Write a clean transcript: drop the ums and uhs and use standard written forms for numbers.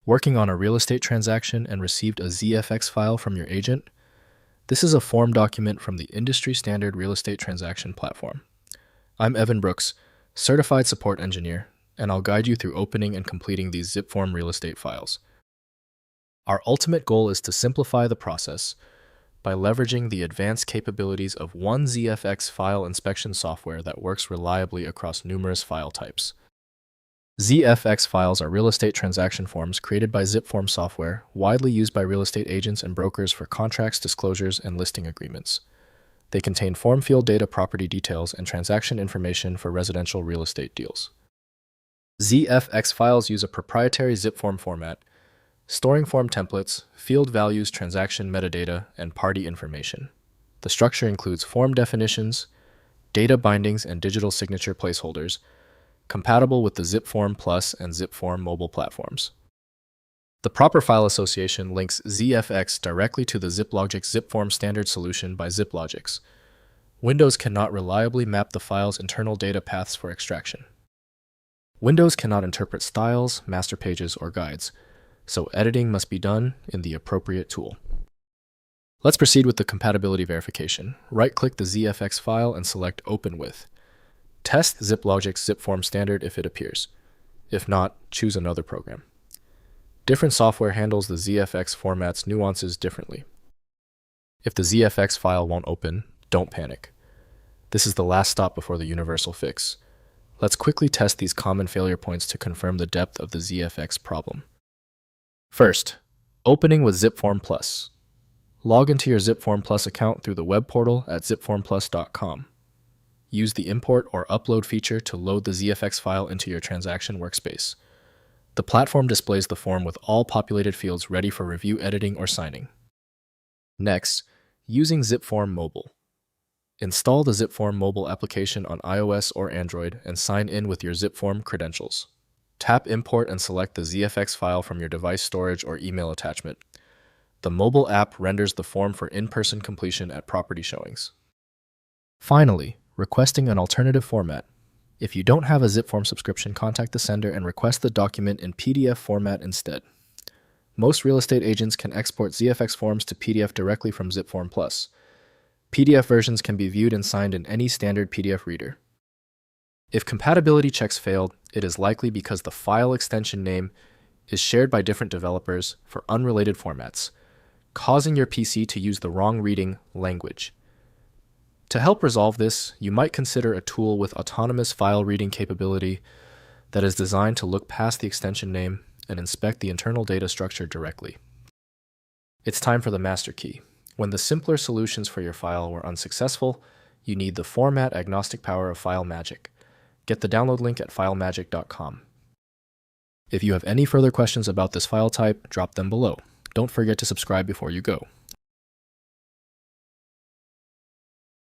Working on a real estate transaction and received a ZFX file from your agent? This is a form document from the industry standard real estate transaction platform. I'm Evan Brooks, Certified Support Engineer, and I'll guide you through opening and completing these ZipForm real estate files. Our ultimate goal is to simplify the process by leveraging the advanced capabilities of one ZFX file inspection software that works reliably across numerous file types. ZFX files are real estate transaction forms created by ZipForm software, widely used by real estate agents and brokers for contracts, disclosures, and listing agreements. They contain form field data, property details, and transaction information for residential real estate deals. ZFX files use a proprietary ZipForm format, storing form templates, field values, transaction metadata, and party information. The structure includes form definitions, data bindings, and digital signature placeholders, compatible with the ZipForm Plus and ZipForm mobile platforms. The proper file association links ZFX directly to the ZipLogic ZipForm standard solution by ZipLogic. Windows cannot reliably map the file's internal data paths for extraction. Windows cannot interpret styles, master pages, or guides, so editing must be done in the appropriate tool. Let's proceed with the compatibility verification. Right-click the ZFX file and select Open With. Test ZipLogic ZipForm standard if it appears. If not, choose another program. Different software handles the ZFX format's nuances differently. If the ZFX file won't open, don't panic. This is the last stop before the universal fix. Let's quickly test these common failure points to confirm the depth of the ZFX problem. First, opening with ZipForm Plus. Log into your ZipForm Plus account through the web portal at zipformplus.com. Use the import or upload feature to load the ZFX file into your transaction workspace. The platform displays the form with all populated fields ready for review, editing, or signing. Next, using ZipForm Mobile. Install the ZipForm mobile application on iOS or Android and sign in with your ZipForm credentials. Tap Import and select the ZFX file from your device storage or email attachment. The mobile app renders the form for in-person completion at property showings. Finally, requesting an alternative format. If you don't have a ZipForm subscription, contact the sender and request the document in PDF format instead. Most real estate agents can export ZFX forms to PDF directly from ZipForm Plus. PDF versions can be viewed and signed in any standard PDF reader. If compatibility checks failed, it is likely because the file extension name is shared by different developers for unrelated formats, causing your PC to use the wrong reading language. To help resolve this, you might consider a tool with autonomous file reading capability that is designed to look past the extension name and inspect the internal data structure directly. It's time for the master key. When the simpler solutions for your file were unsuccessful, you need the format agnostic power of FileMagick. Get the download link at filemagick.com. If you have any further questions about this file type, drop them below. Don't forget to subscribe before you go.